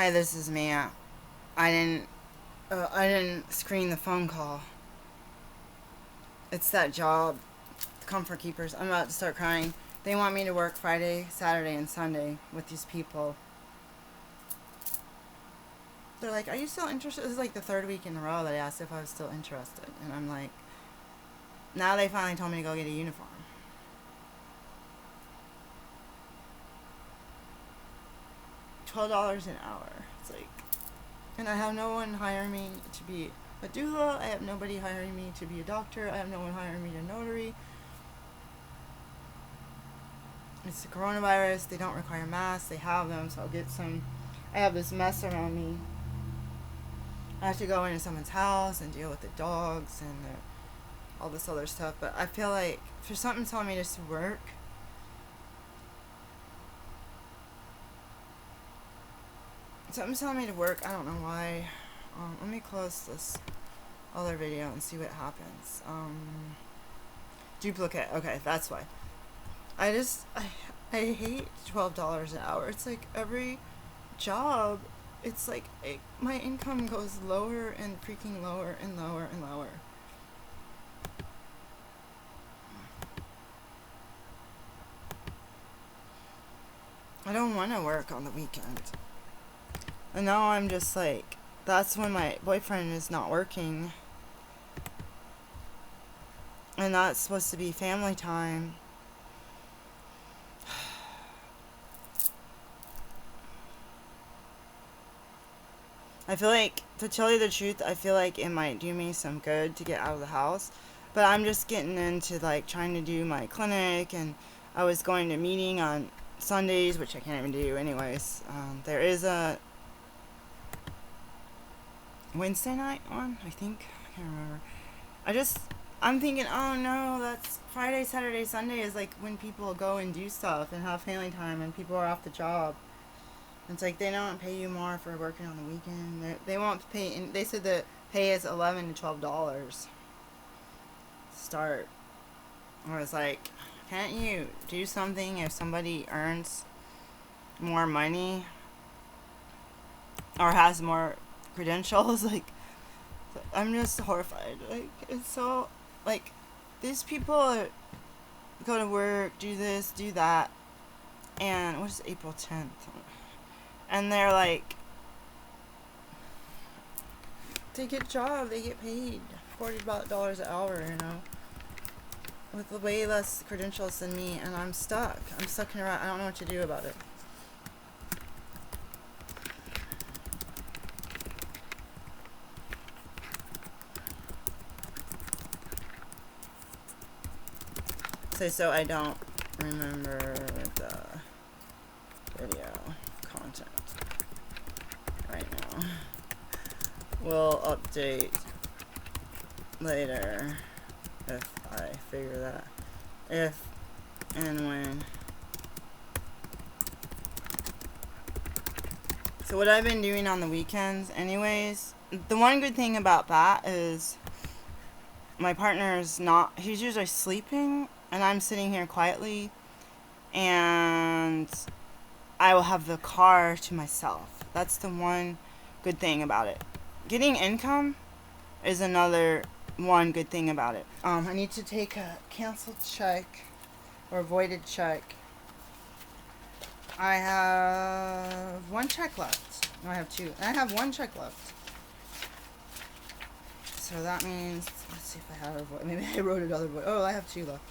Hi, this is Mia. I didn't. I didn't screen the phone call. It's that job, Comfort Keepers. I'm about to start crying. They want me to work Friday, Saturday, and Sunday with these people. They're like, "Are you still interested?" This is like the third week in a row that I asked if I was still interested, and I'm like, now they finally told me to go get a uniform. $12 an hour. It's like, and I have no one hiring me to be a doula. I have nobody hiring me to be a doctor. I have no one hiring me to notary. It's the coronavirus. They don't require masks. They have them, so I'll get some. I have this mess around me. I have to go into someone's house and deal with the dogs and all this other stuff. But I feel like for something telling me just to work. Something's telling me to work. I don't know why. Let me close this other video and see what happens. Duplicate. Okay, that's why. I hate $12 an hour. It's like every job, it's like my income goes lower and freaking lower and lower and lower. I don't want to work on the weekend. And now I'm just like, that's when my boyfriend is not working. And that's supposed to be family time. I feel like, to tell you the truth, I feel like it might do me some good to get out of the house. But I'm just getting into like trying to do my clinic, and I was going to meeting on Sundays, which I can't even do anyways. There is a Wednesday night on, I think. I can't remember. I'm thinking, oh no, that's Friday, Saturday, Sunday is like when people go and do stuff and have family time and people are off the job. It's like they don't pay you more for working on the weekend. They won't pay. And they said the pay is $11 to $12. Start. I was like, can't you do something if somebody earns more money or has more credentials? Like, I'm just horrified. Like, it's so like these people go to work, do this, do that, and what's April 10th? And they're like, they get a job, they get paid $40 an hour, with way less credentials than me, and I'm stuck. I'm stuck in a rut. I don't know what to do about it. So I don't remember the video content right now. We'll update later if I figure that. If and when. So what I've been doing on the weekends anyways, the one good thing about that is my partner's not, he's usually sleeping and I'm sitting here quietly and I will have the car to myself. That's the one good thing about it. Getting income is another one good thing about it. I need to take a canceled check or voided check. I have one check left. No, I have two. I have one check left. So that means, let's see if I have a void. Maybe I wrote another void. Oh, I have two left.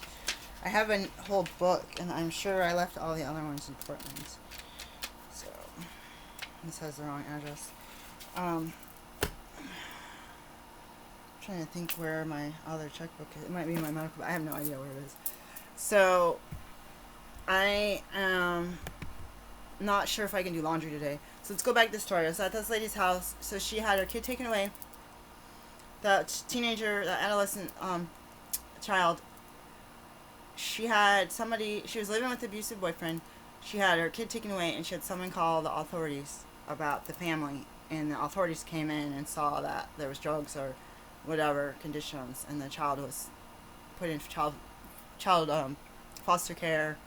I have a whole book, and I'm sure I left all the other ones in Portland. So, this has the wrong address. Trying to think where my other checkbook is. It might be in my medical, I have no idea where it is. So, I am not sure if I can do laundry today. So let's go back to the story. I was at this lady's house. So she had her kid taken away. That teenager, that adolescent child, she was living with an abusive boyfriend. She had her kid taken away, and she had someone call the authorities about the family. And the authorities came in and saw that there was drugs or whatever conditions, and the child was put in child foster care,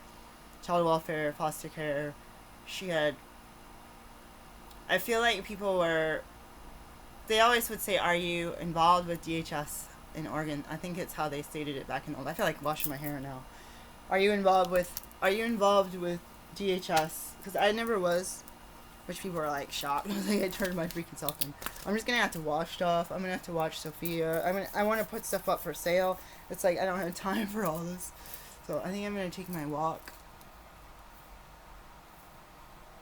child welfare, foster care. She had I feel like people were, they always would say, "Are you involved with DHS in Oregon?" I think it's how they stated it back in the old. I feel like washing my hair now. Are you involved with DHS? Because I never was, which people are like shocked. I was like, I turned my freaking self in. I'm just gonna have to wash stuff. I'm gonna have to watch Sophia. I want to put stuff up for sale. It's like I don't have time for all this. So I think I'm gonna take my walk.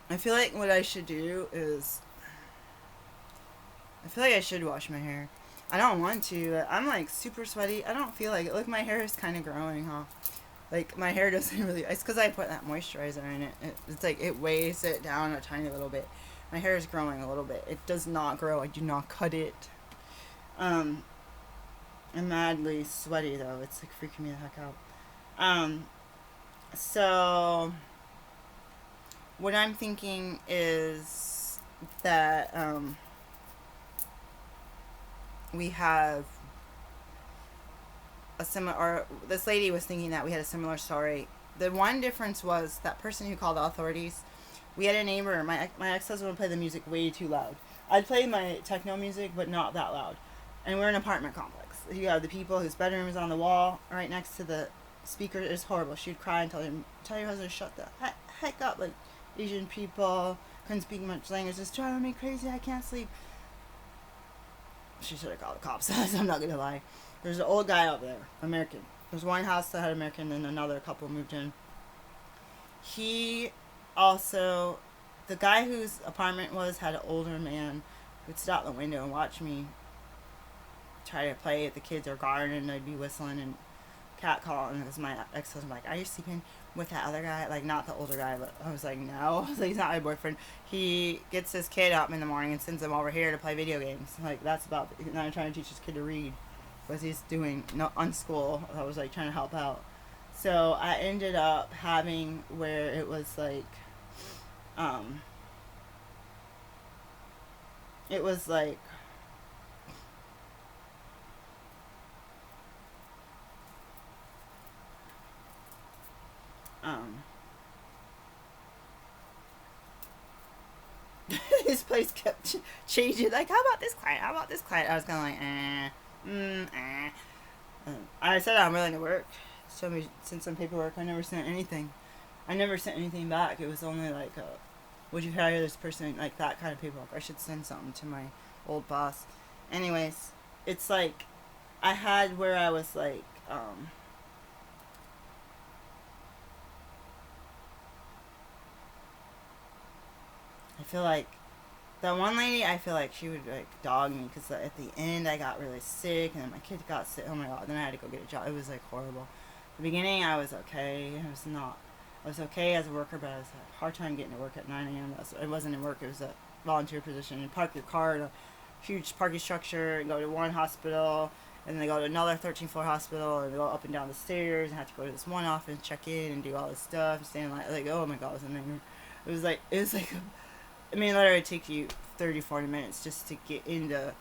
I feel like what I should do is, I feel like I should wash my hair. I don't want to. I'm like super sweaty. I don't feel like it. Look, my hair is kind of growing, huh? Like my hair doesn't really. It's because I put that moisturizer in it. It's like it weighs it down a tiny little bit. My hair is growing a little bit. It does not grow. I do not cut it. Um, I'm madly sweaty though. It's like freaking me the heck out. Um, so what I'm thinking is that we have a similar, or this lady was thinking that we had a similar story. The one difference was that person who called the authorities. We had a neighbor. My ex husband would play the music way too loud. I'd play my techno music, but not that loud. And we're an apartment complex. You have the people whose bedroom is on the wall right next to the speaker. It's horrible. She'd cry and tell your husband to shut the heck up. Like Asian people couldn't speak much language. It's driving me crazy. I can't sleep. She should have called the cops. I'm not gonna lie. There's an old guy out there, American. There's one house that had American, and another couple moved in. He also, the guy whose apartment was had an older man who'd stop the window and watch me try to play with the kids or garden, and I'd be whistling and cat calling. And it was my ex-husband like, "Are you sleeping with that other guy?" Like, not the older guy, but I was like, no. I was like, he's not my boyfriend. He gets his kid up in the morning and sends him over here to play video games. Like, that's about, now I'm trying to teach his kid to read. Because he's doing, no, unschool. I was like trying to help out. So I ended up having where it was like, it was like, his place kept changing. Like, how about this client? How about this client? I was kind of like, I said I'm willing to work. Show me, send some paperwork. I never sent anything. I never sent anything back. It was only like, would you hire this person? Like that kind of paperwork. I should send something to my old boss. Anyways, it's like, I had where I was like, I feel like that one lady, I feel like she would like dog me because at the end I got really sick and then my kid got sick. Oh my god! Then I had to go get a job. It was like horrible. The beginning I was okay. I was not. I was okay as a worker, but I was having a hard time getting to work at 9 a.m. It wasn't in work. It was a volunteer position. You park your car in a huge parking structure and go to one hospital, and then they go to another 13-floor hospital and go up and down the stairs and have to go to this one office, check in, and do all this stuff. And stand like oh my god, it was a nightmare. It was like. I mean, literally, it takes you 30, 40 minutes just to get in the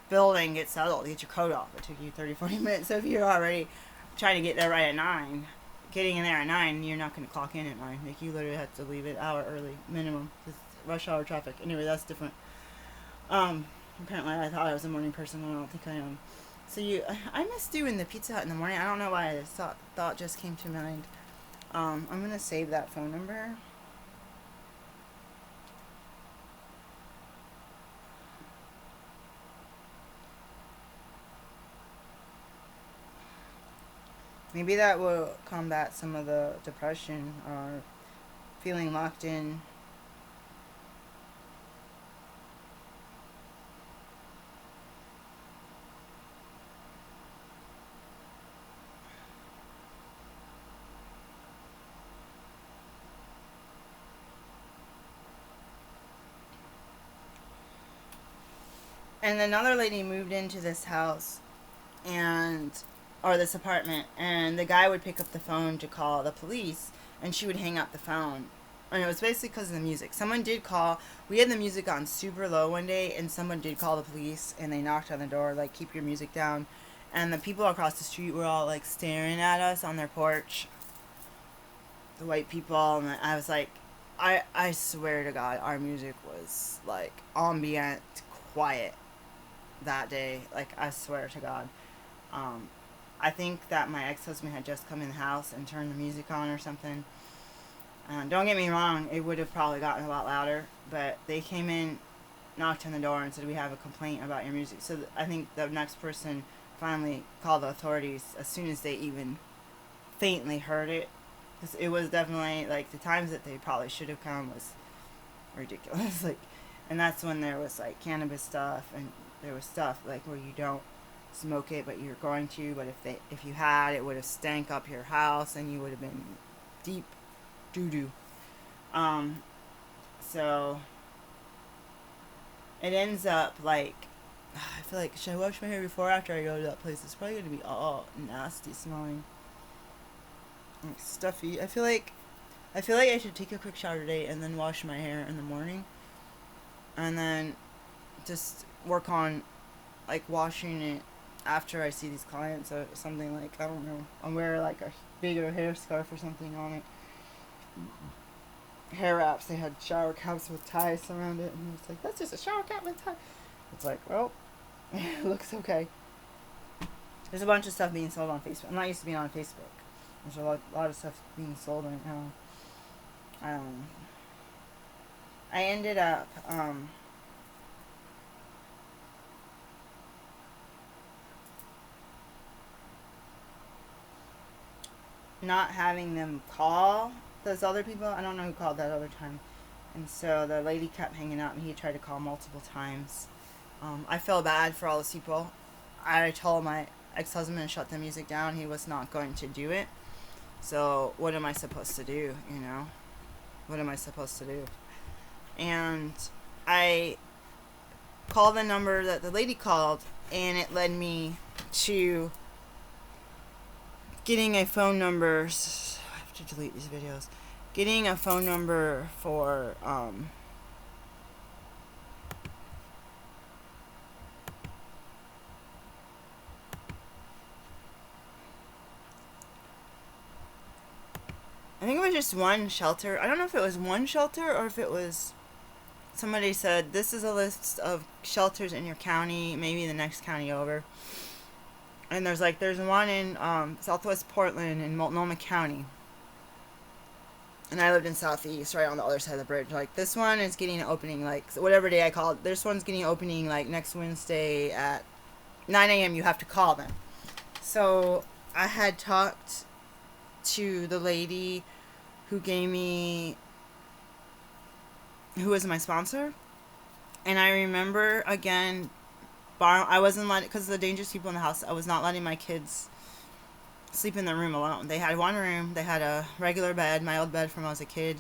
building, get settled, get your coat off. It took you 30, 40 minutes. So if you're already trying to get there right at 9, getting in there at 9, you're not going to clock in at 9. Like, you literally have to leave an hour early, minimum. It's rush hour traffic. Anyway, that's different. Apparently, I thought I was a morning person, and I don't think I am. So I miss doing the Pizza Hut in the morning. I don't know why this thought just came to mind. I'm going to save that phone number. Maybe that will combat some of the depression or feeling locked in. And another lady moved into this house and or this apartment, and the guy would pick up the phone to call the police, and she would hang up the phone. And it was basically because of the music. Someone did call. We had the music on super low one day, and someone did call the police, and they knocked on the door, like, keep your music down. And the people across the street were all, like, staring at us on their porch. The white people, and I was like, I swear to God, our music was like ambient, quiet that day. Like I swear to God. Um, I think that my ex husband had just come in the house and turned the music on or something. Don't get me wrong, it would have probably gotten a lot louder, but they came in, knocked on the door, and said, "We have a complaint about your music." So I think the next person finally called the authorities as soon as they even faintly heard it. Because it was definitely, like, the times that they probably should have come was ridiculous. Like, and that's when there was, like, cannabis stuff, and there was stuff, like, where you don't smoke it, but you're going to, but if you had, it would have stank up your house, and you would have been deep doo-doo. Um, so it ends up like I feel like should I wash my hair before or after I go to that place? It's probably gonna be all nasty smelling, like stuffy. I feel like I should take a quick shower today and then wash my hair in the morning, and then just work on like washing it after I see these clients or something. Like I don't know. I'll wear like a bigger hair scarf or something on it. Hair wraps. They had shower caps with ties around it, and it's like that's just a shower cap with tie. It's like, well, it looks okay. There's a bunch of stuff being sold on Facebook. I'm not used to being on Facebook. There's a lot of stuff being sold right now. I ended up not having them call those other people. I don't know who called that other time. And so the lady kept hanging up, and he tried to call multiple times. I feel bad for all those people. I told my ex-husband to shut the music down. He was not going to do it. So what am I supposed to do, you know? What am I supposed to do? And I called the number that the lady called, and it led me to getting a phone number. I have to delete these videos. Getting a phone number for I think it was just one shelter. I don't know if it was one shelter or if it was somebody said this is a list of shelters in your county, maybe the next county over. And there's one in Southwest Portland in Multnomah County. And I lived in Southeast, right on the other side of the bridge. Like this one is getting an opening, like so whatever day I called. This one's getting an opening like next Wednesday at 9 a.m. You have to call them. So I had talked to the lady who gave me, who was my sponsor, and I remember again, I wasn't letting, because of the dangerous people in the house, I was not letting my kids sleep in their room alone. They had one room, they had a regular bed, my old bed from when I was a kid,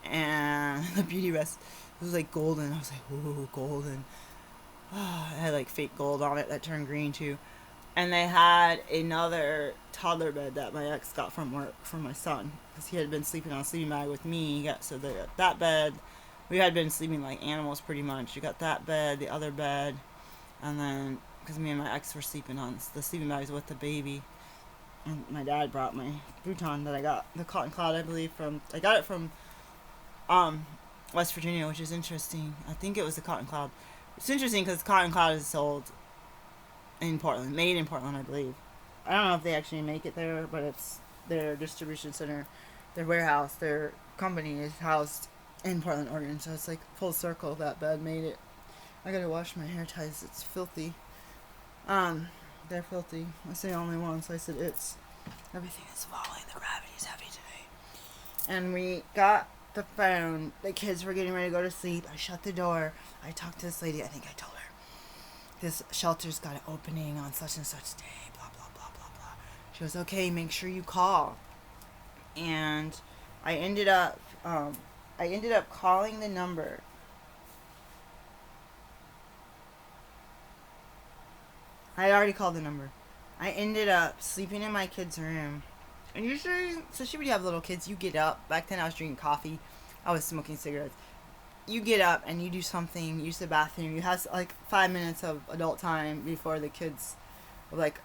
and the beauty rest, it was like golden. I was like, ooh, golden. Oh, it had like fake gold on it that turned green too. And they had another toddler bed that my ex got from work for my son, because he had been sleeping on a sleeping bag with me. So they got that bed. We had been sleeping like animals pretty much. You got that bed, the other bed, and then because me and my ex were sleeping on the sleeping bags with the baby. And my dad brought my futon that I got, the Cotton Cloud, I believe, I got it from West Virginia, which is interesting. I think it was the Cotton Cloud. It's interesting because Cotton Cloud is sold in Portland, made in Portland, I believe. I don't know if they actually make it there, but it's their distribution center, their warehouse, their company is housed in Portland, Oregon. So it's like full circle. That bed made it. I gotta wash my hair ties. It's filthy. They're filthy. I say only one, so I said it's. Everything is falling. The gravity is heavy today. And we got the phone. The kids were getting ready to go to sleep. I shut the door. I talked to this lady. I think I told her, this shelter's got an opening on such and such day, blah, blah, blah, blah, blah. She goes, okay, make sure you call. And I ended up calling the number. I had already called the number. I ended up sleeping in my kid's room. And usually, so she would have little kids, you get up. Back then I was drinking coffee. I was smoking cigarettes. You get up and you do something, use the bathroom. You have like 5 minutes of adult time before the kids like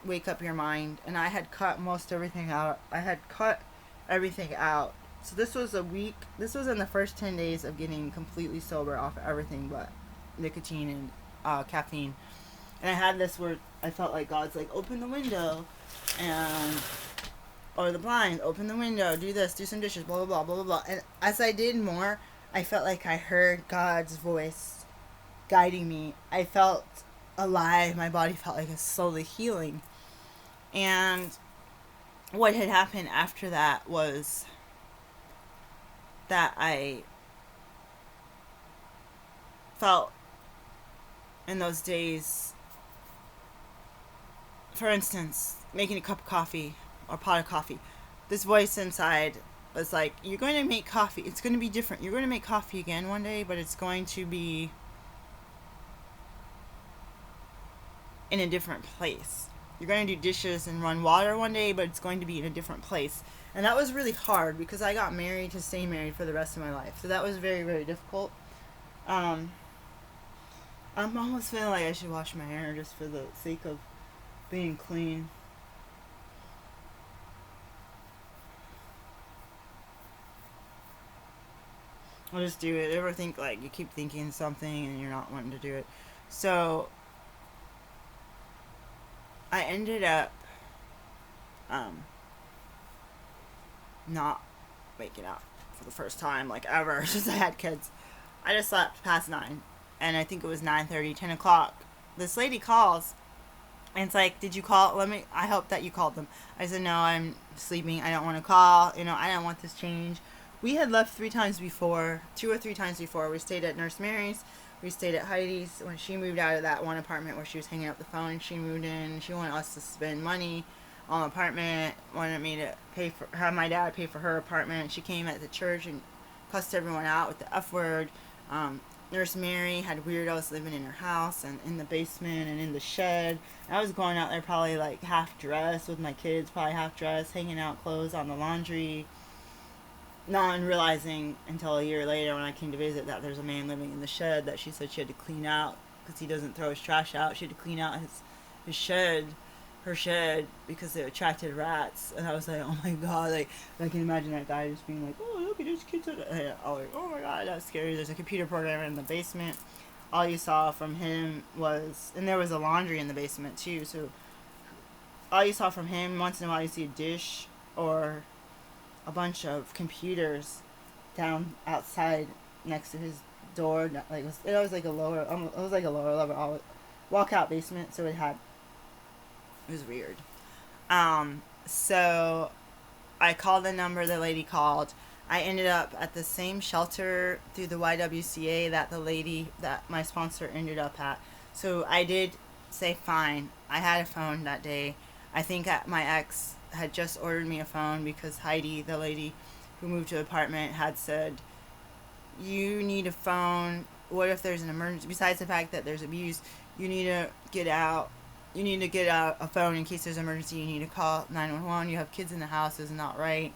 wake up your mind. And I had cut most everything out. I had cut everything out So this was a week. This was in the first 10 days of getting completely sober off everything but nicotine and caffeine. And I had this where I felt like God's like, open the window, and or the blind, open the window, do this, do some dishes, blah, blah, blah, blah, blah, blah. And as I did more, I felt like I heard God's voice guiding me. I felt alive. My body felt like it's slowly healing. And what had happened after that was that I felt in those days, for instance, making a cup of coffee or pot of coffee, this voice inside was like, you're going to make coffee. It's going to be different. You're going to make coffee again one day, but it's going to be in a different place. You're going to do dishes and run water one day, but it's going to be in a different place. And that was really hard because I got married to stay married for the rest of my life. So that was very, very difficult. I'm almost feeling like I should wash my hair just for the sake of being clean. I'll just do it. Ever think like you keep thinking something and you're not wanting to do it? So I ended up not waking up for the first time like ever since I had kids. I just slept past 9, and I think it was 9:30, 10 o'clock. This lady calls, and it's like, did you call? I hope that you called them. I said, no, I'm sleeping. I don't want to call. I don't want this change. We had left 3 times before, 2 or 3 times before. We stayed at Nurse Mary's. We stayed at Heidi's. When she moved out of that one apartment where she was hanging up the phone, she moved in. She wanted us to spend money on an apartment. Wanted me to have my dad pay for her apartment. She came at the church and cussed everyone out with the F word. Nurse Mary had weirdos living in her house and in the basement and in the shed. And I was going out there probably like half dressed with my kids, probably half dressed, hanging out clothes on the laundry. Not realizing until a year later when I came to visit that there's a man living in the shed that she said she had to clean out because he doesn't throw his trash out. She had to clean out his shed, her shed, because it attracted rats. And I was like, oh my god, like I can imagine that guy just being like, oh look at these kids. I was like, oh my god, that's scary. There's a computer programmer in the basement. All you saw from him was, and there was a laundry in the basement too. So all you saw from him, once in a while you see a dish or a bunch of computers down outside next to his door. Like it was like a lower, it was like a lower level walkout basement. So it was weird. So I called the number the lady called. I ended up at the same shelter through the YWCA that my sponsor ended up at. So I did say fine. I had a phone that day. I think my ex had just ordered me a phone because Heidi, the lady who moved to the apartment, had said, you need a phone. What if there's an emergency? Besides the fact that there's abuse, you need to get out a phone in case there's an emergency. You need to call 911. You have kids in the house. It's not right.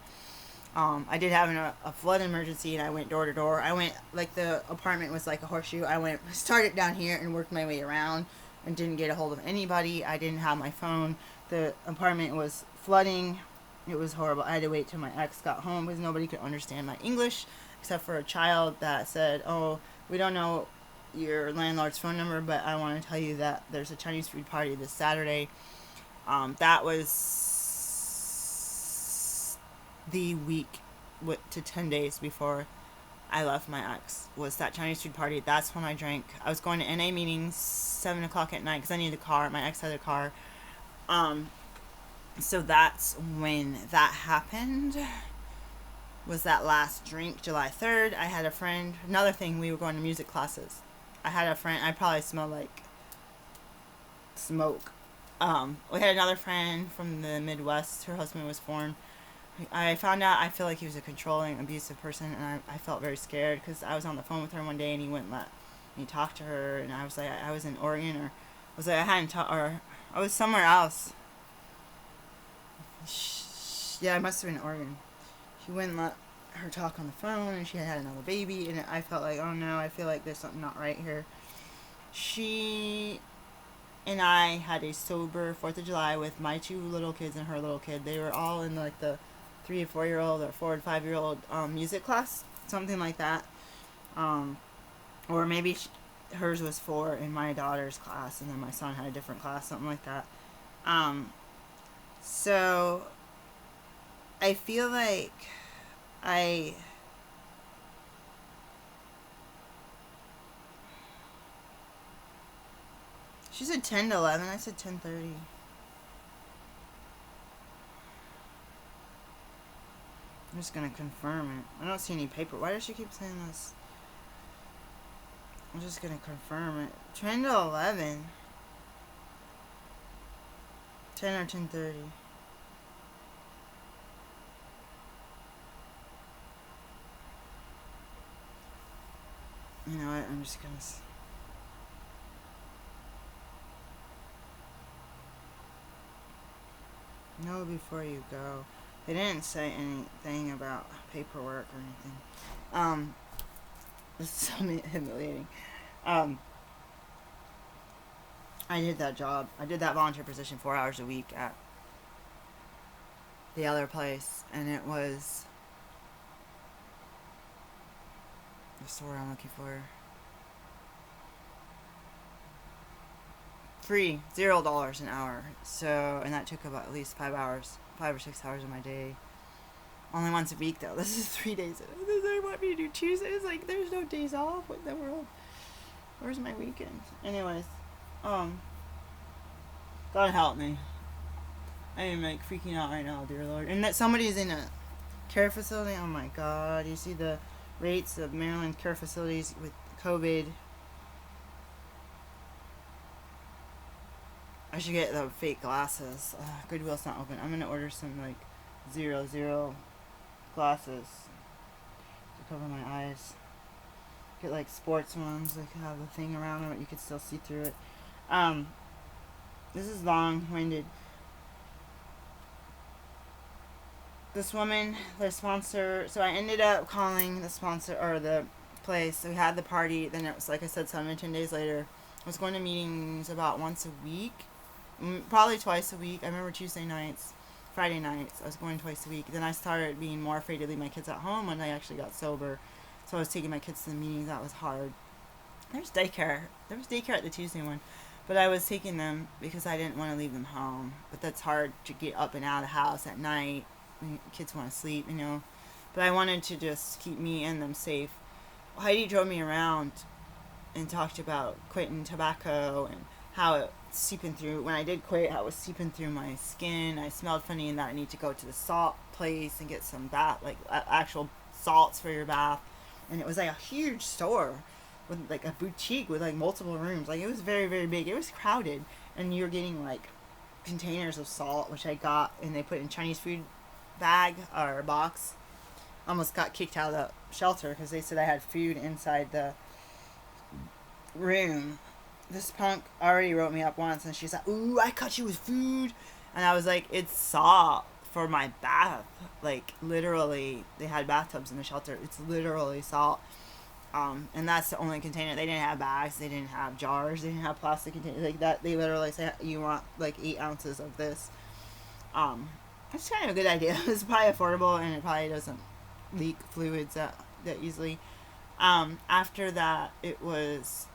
I did have a flood emergency, and I went door to door. I went, like, the apartment was like a horseshoe. I started down here and worked my way around and didn't get a hold of anybody. I didn't have my phone. The apartment was flooding. It was horrible. I had to wait till my ex got home because nobody could understand my English except for a child that said, oh, we don't know your landlord's phone number, but I want to tell you that there's a Chinese food party this Saturday. That was the week to 10 days before I left my ex, was that Chinese food party. That's when I drank. I was going to NA meetings 7 o'clock at night because I needed a car. My ex had a car. So that's when that happened, was that last drink, July 3rd. I had a friend, another thing, we were going to music classes. I had a friend, I probably smelled like smoke. We had another friend from the Midwest, her husband was foreign. I found out, I feel like he was a controlling, abusive person, and I felt very scared because I was on the phone with her one day and he wouldn't let me talk to her, and I was like, I was in Oregon, or was like, I hadn't talked, or I was somewhere else. Yeah, I must have been in Oregon. She wouldn't let her talk on the phone, and she had another baby, and I felt like, oh no, I feel like there's something not right here. She and I had a sober 4th of July with my 2 little kids and her little kid. They were all in like the 3 or 4 year old or 4 and 5 year old music class, something like that. Um, or maybe hers was 4 in my daughter's class, and then my son had a different class, something like that. Um, so I feel like I she said 10 to 11. I said 10:30. I'm just gonna confirm it. I don't see any paper. Why does she keep saying this? I'm just gonna confirm it. 10 to 11. 10 or 10:30. You know what? I'm just gonna. No, before you go. They didn't say anything about paperwork or anything. This is so humiliating. Um, I did that job. I did that volunteer position 4 hours a week at the other place, and it was what's the word I'm looking for? Free, $0 an hour. So, and that took about at least 5 hours, 5 or 6 hours of my day. Only once a week though. This is 3 days. They want me to do Tuesdays. Like, there's no days off. What in the world? Where's my weekend? Anyways, God help me. I am like freaking out right now, dear Lord. And that somebody's in a care facility. Oh my God! You see the rates of Maryland care facilities with COVID. I should get the fake glasses. Goodwill's not open. I'm gonna order some like 0 glasses to cover my eyes. Get like sports ones, like have a thing around them, but you can still see through it. This is long-winded. This woman, the sponsor. So I ended up calling the sponsor or the place. So we had the party. Then it was like I said, 7 or 10 days later. I was going to meetings about once a week. Probably twice a week. I remember Tuesday nights, Friday nights. I was going twice a week. Then I started being more afraid to leave my kids at home when I actually got sober. So I was taking my kids to the meetings. That was hard. There's daycare. There was daycare at the Tuesday one. But I was taking them because I didn't want to leave them home. But that's hard to get up and out of the house at night when kids want to sleep, you know. But I wanted to just keep me and them safe. Heidi drove me around and talked about quitting tobacco and how it seeping through. When I did quit, how it was seeping through my skin. I smelled funny and that I need to go to the salt place and get some bath, like actual salts for your bath. And it was like a huge store with like a boutique with like multiple rooms. Like it was very, very big. It was crowded. And you were getting like containers of salt, which I got, and they put in Chinese food bag or box. Almost got kicked out of the shelter because they said I had food inside the room. This punk already wrote me up once, and she's like, "Ooh, I caught you with food," and I was like, "It's salt for my bath." Like literally, they had bathtubs in the shelter. It's literally salt, and that's the only container. They didn't have bags. They didn't have jars. They didn't have plastic containers like that. They literally say you want like 8 ounces of this. It's kind of a good idea. It's probably affordable, and it probably doesn't leak fluids that easily. After that, it was.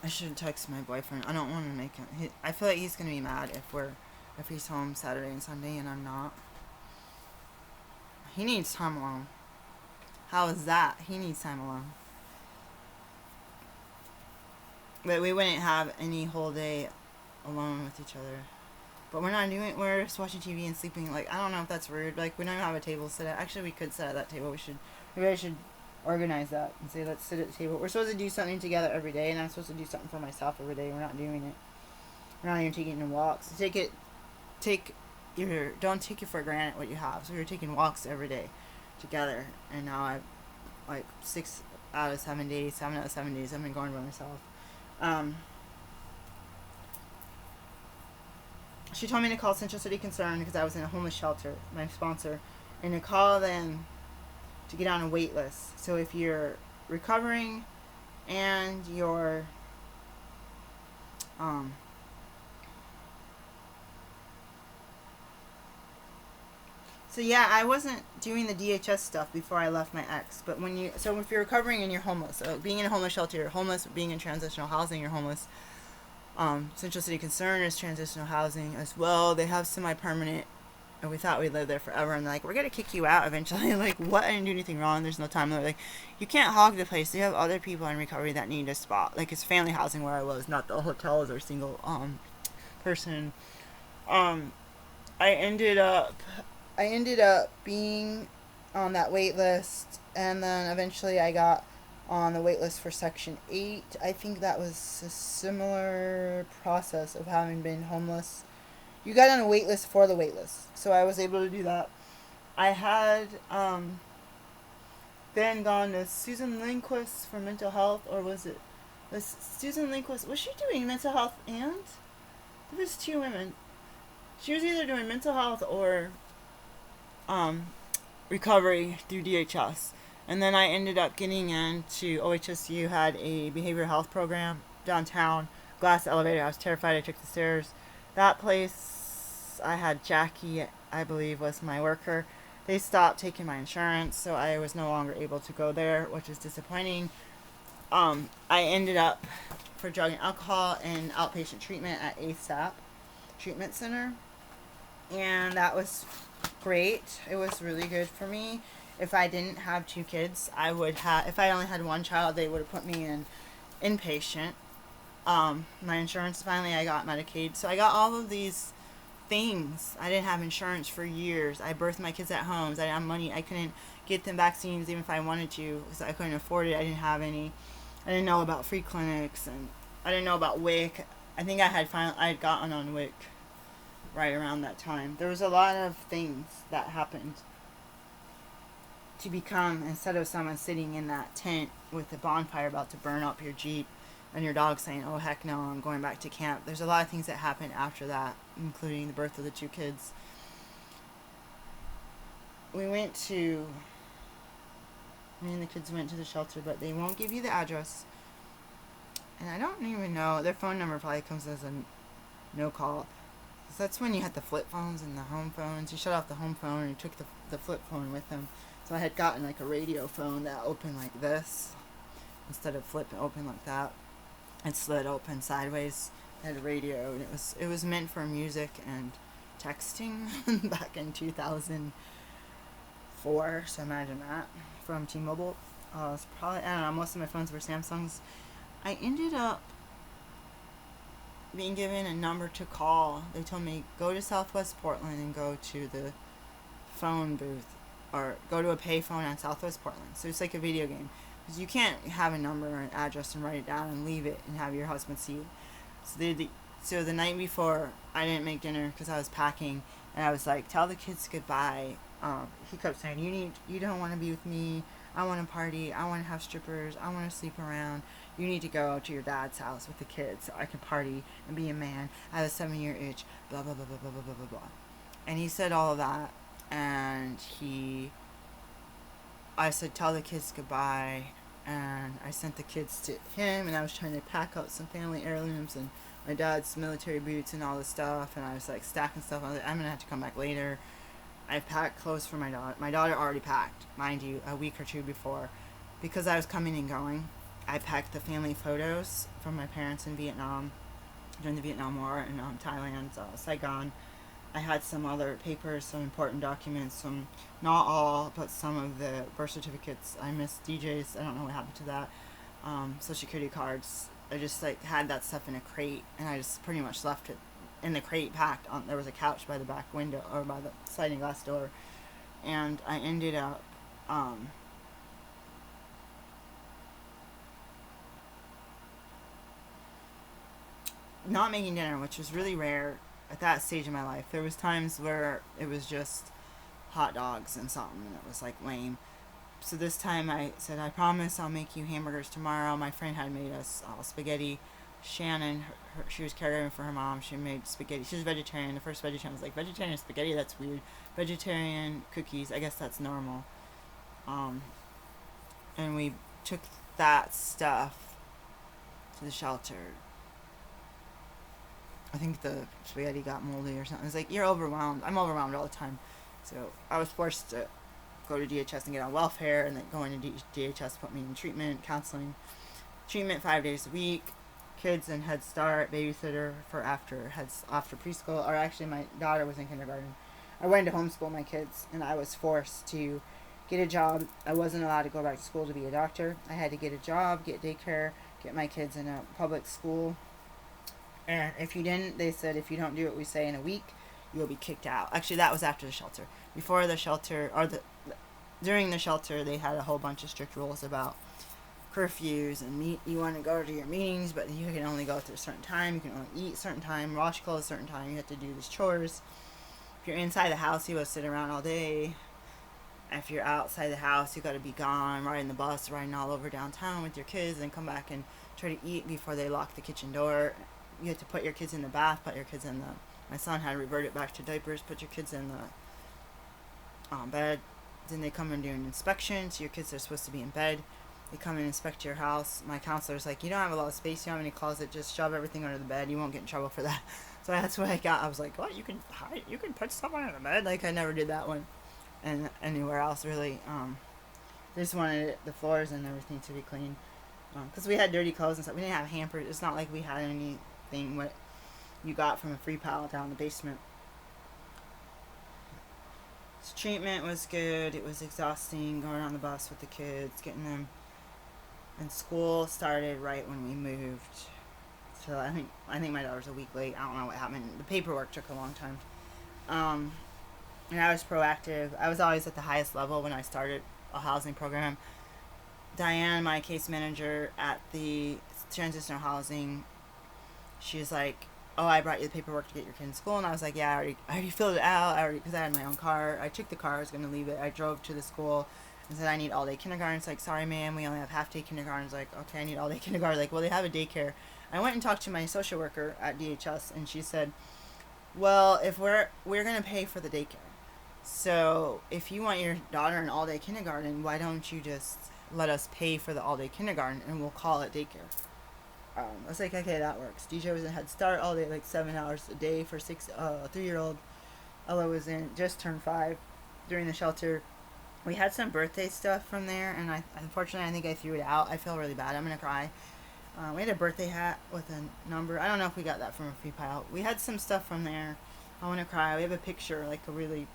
I should text my boyfriend. I don't want to make him. I feel like he's gonna be mad if he's home Saturday and Sunday and I'm not. He needs time alone. How is that? He needs time alone. But we wouldn't have any whole day alone with each other. But we're not doing. We're just watching TV and sleeping. Like I don't know if that's rude. Like we don't even have a table set at. Actually, we could sit at that table. Maybe I should organize that and say let's sit at the table. We're supposed to do something together every day, and I'm supposed to do something for myself every day. We're not doing it. We're not even taking walks. Don't take it for granted what you have. So we were taking walks every day together, and now I've like 6 out of 7 days, 7 out of 7 days I've been going by myself. She told me to call Central City Concern because I was in a homeless shelter, my sponsor, and to call them to get on a wait list. So if you're recovering and you're So yeah, I wasn't doing the DHS stuff before I left my ex. But if you're recovering and you're homeless, so being in a homeless shelter, you're homeless. Being in transitional housing, you're homeless. Central City Concern is transitional housing as well. They have semi-permanent, and we thought we'd live there forever. And they're like, we're gonna kick you out eventually. Like, what? I didn't do anything wrong. There's no time. They're like, you can't hog the place. They have other people in recovery that need a spot. Like, it's family housing where I was, not the hotels or single person. Um, I ended up being on that wait list, and then eventually I got on the wait list for Section 8. I think that was a similar process of having been homeless. You got on a wait list for the wait list, so I was able to do that. I had then gone to Susan Lindquist for mental health, or was Susan Lindquist, was she doing mental health and? There was two women. She was either doing mental health or recovery through DHS. And then I ended up getting into OHSU, had a behavioral health program downtown, glass elevator. I was terrified. I took the stairs. That place, I had Jackie, I believe, was my worker. They stopped taking my insurance, so I was no longer able to go there, which is disappointing. I ended up for drug and alcohol and outpatient treatment at ASAP Treatment Center. And that was great. It was really good for me. If I didn't have two kids, if I only had one child, they would have put me in inpatient. My insurance, finally I got Medicaid. So I got all of these things. I didn't have insurance for years. I birthed my kids at home. I didn't have money. I couldn't get them vaccines even if I wanted to because I couldn't afford it. I didn't have any. I didn't know about free clinics, and I didn't know about WIC. I think I had gotten on WIC right around that time. There was a lot of things that happened to become, instead of someone sitting in that tent with the bonfire about to burn up your Jeep and your dog saying, oh heck no, I'm going back to camp. There's a lot of things that happened after that, including the birth of the two kids. Me and the kids went to the shelter, but they won't give you the address. And I don't even know, their phone number probably comes as a no call. So that's when you had the flip phones and the home phones. You shut off the home phone and you took the flip phone with them. So I had gotten like a radio phone that opened like this instead of flip open like that. It slid open sideways. It had a radio, and it was meant for music and texting back in 2004. So imagine that, from T-Mobile. It's probably, I don't know, most of my phones were Samsungs. I ended up being given a number to call. They told me, go to Southwest Portland and go to the phone booth, or go to a payphone on Southwest Portland. So it's like a video game, because you can't have a number or an address and write it down and leave it and have your husband see it. So the night before, I didn't make dinner because I was packing, and I was like, tell the kids goodbye. He kept saying, you don't want to be with me. I want to party. I want to have strippers. I want to sleep around. You need to go to your dad's house with the kids so I can party and be a man. I have a 7-year itch. Blah, blah, blah, blah, blah, blah, blah, blah, blah. And he said all of that. And I said, tell the kids goodbye. And I sent the kids to him. And I was trying to pack up some family heirlooms and my dad's military boots and all this stuff. And I was like stacking stuff. I was like, I'm going to have to come back later. I packed clothes for my daughter. My daughter already packed, mind you, a week or two before. Because I was coming and going, I packed the family photos from my parents in Vietnam during the Vietnam War in Thailand, Saigon. I had some other papers, some important documents, some, not all, but some of the birth certificates. I missed DJs. I don't know what happened to that. Social security cards. I just had that stuff in a crate, and I just pretty much left it in the crate packed. There was a couch by the back window, or by the sliding glass door, and I ended up not making dinner, which was really rare at that stage of my life. There was times where it was just hot dogs and something, and it was like lame. So this time I said, I promise I'll make you hamburgers tomorrow. My friend had made us spaghetti. Shannon, she was caregiving for her mom. She made spaghetti. She was vegetarian. The first vegetarian was like, vegetarian spaghetti? That's weird. Vegetarian cookies, I guess that's normal. And we took that stuff to the shelter. I think the spaghetti got moldy or something. It's like, you're overwhelmed. I'm overwhelmed all the time. So I was forced to go to DHS and get on welfare, and then going to DHS put me in treatment, counseling, treatment 5 days a week, kids in Head Start, babysitter for after preschool. Or actually, my daughter was in kindergarten. I went to homeschool my kids, and I was forced to get a job. I wasn't allowed to go back to school to be a doctor. I had to get a job, get daycare, get my kids in a public school. And if you didn't, they said if you don't do what we say in a week, you'll be kicked out. Actually, that was after the shelter. Before the shelter, during the shelter, they had a whole bunch of strict rules about curfews and you want to go to your meetings, but you can only go through a certain time. You can only eat a certain time, wash clothes a certain time. You have to do these chores. If you're inside the house, you go sit around all day. If you're outside the house, you got to be gone, riding the bus, riding all over downtown with your kids, and come back and try to eat before they lock the kitchen door. You have to put your kids in the bath, put your kids in the. My son had reverted back to diapers. Put your kids in the bed. Then they come and do an inspection. So your kids are supposed to be in bed. They come and inspect your house. My counselor's like, you don't have a lot of space. You don't have any closet. Just shove everything under the bed. You won't get in trouble for that. So that's what I got. I was like, what? You can hide? You can put someone in the bed? Like I never did that one. And anywhere else really. They just wanted the floors and everything to be clean. Because we had dirty clothes and stuff. We didn't have hampers. It's not like we had anything what you got from a free pile down in the basement. So treatment was good. It was exhausting going on the bus with the kids, getting them. And school started right when we moved. So I think my daughter's a week late. I don't know what happened. The paperwork took a long time. And I was proactive. I was always at the highest level when I started a housing program. Diane, my case manager at the transitional housing, she was like, oh, I brought you the paperwork to get your kid in school. And I was like, yeah, I already filled it out. Because I had my own car. I took the car. I was going to leave it. I drove to the school and said, I need all-day kindergarten. It's like, sorry, ma'am, we only have half-day kindergarten. It's like, okay, I need all-day kindergarten. Like, well, they have a daycare. I went and talked to my social worker at DHS, and she said, well, if we're going to pay for the daycare. So if you want your daughter in all-day kindergarten, why don't you just let us pay for the all-day kindergarten, and we'll call it daycare. I was like, okay, that works. DJ was in Head Start all day, like 7 hours a day for 3-year-old. Ella was just turned 5 during the shelter. We had some birthday stuff from there, and unfortunately, I think I threw it out. I feel really bad. I'm going to cry. We had a birthday hat with a number. I don't know if we got that from a free pile. We had some stuff from there. I want to cry. We have a picture, like a really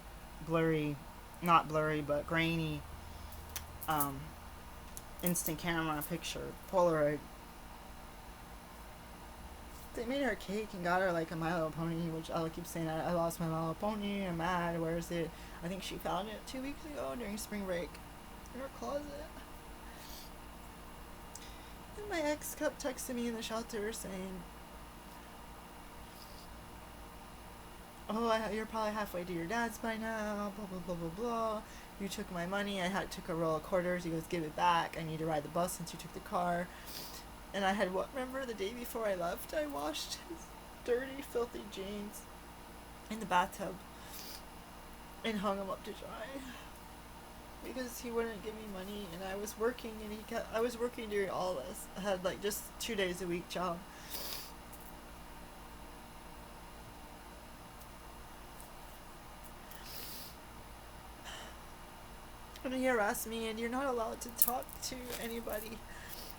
blurry, not blurry, but grainy instant camera picture, Polaroid. They made her a cake and got her like a My Little Pony, which I keep saying, I lost my My Little Pony, I'm mad, where is it? I think she found it 2 weeks ago during spring break in her closet. And my ex kept texting me in the shelter saying, oh, you're probably halfway to your dad's by now, blah, blah, blah, blah, blah. You took my money, took a roll of quarters, he goes, give it back, I need to ride the bus since you took the car. And I had remember the day before I left, I washed his dirty, filthy jeans in the bathtub and hung them up to dry. Because he wouldn't give me money, and I was working, and I was working during all this. I had like just 2 days a week job. And he harassed me, and you're not allowed to talk to anybody.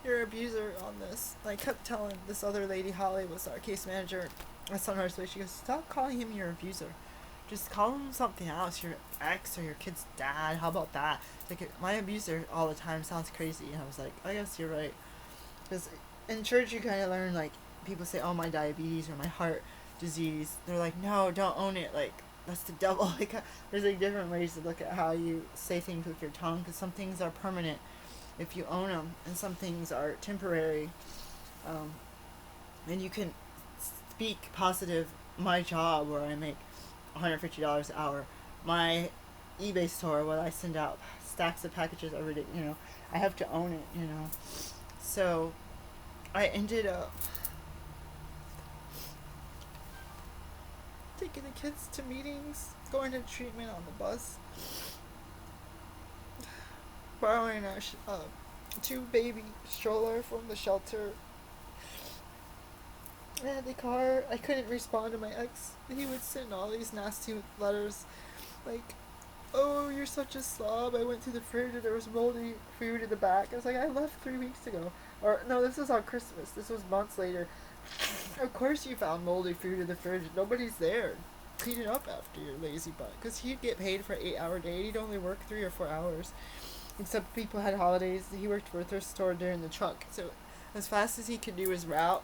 Your abuser on this. I kept telling this other lady, Holly, was our case manager at Sunrise Way. She goes, stop calling him your abuser. Just call him something else, your ex or your kid's dad. How about that? Like, my abuser all the time sounds crazy. And I was like, I guess you're right. Because in church, you kind of learn, like, people say, oh, my diabetes or my heart disease. They're like, no, don't own it. Like, that's the devil. Like, there's like different ways to look at how you say things with your tongue. Because some things are permanent if you own them, and some things are temporary. And you can speak positive. My job, where I make $150 an hour, my eBay store, where I send out stacks of packages every day, I have to own it, So I ended up taking the kids to meetings, going to treatment on the bus, borrowing a 2-baby stroller from the shelter. I had the car. I couldn't respond to my ex. He would send all these nasty letters, like, oh, you're such a slob. I went to the fridge and there was moldy food in the back. I was like, I left 3 weeks ago. Or, no, this was on Christmas. This was months later. Of course you found moldy food in the fridge. Nobody's there. Clean it up after your lazy butt. Because he'd get paid for an 8-hour day. He'd only work 3 or 4 hours. And some people had holidays. He worked for a thrift store during the truck. So as fast as he could do his route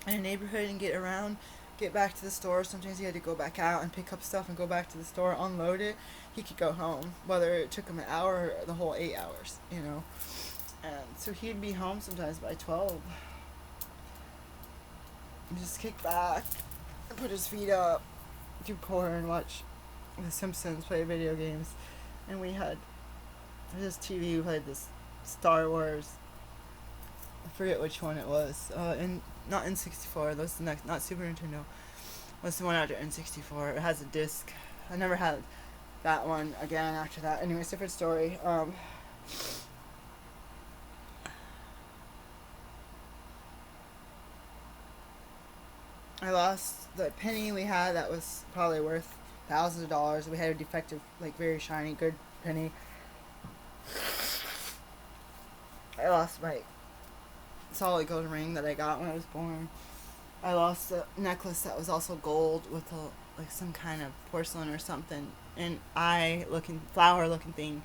in a neighborhood and get around, get back to the store. Sometimes he had to go back out and pick up stuff and go back to the store, unload it. He could go home, whether it took him an hour or the whole 8 hours, you know. And so he'd be home sometimes by 12. And just kick back and put his feet up, do porn, watch The Simpsons, play video games. And we had this TV, we played this Star Wars. I forget which one it was. Not N64. That's the next. Not Super Nintendo. What's the one after N64? It has a disc. I never had that one again after that. Anyways, different story. I lost the penny we had that was probably worth thousands of dollars. We had a defective, like very shiny, good penny. I lost my solid gold ring that I got when I was born. I lost a necklace that was also gold with like some kind of porcelain or something, an eye looking, flower looking thing.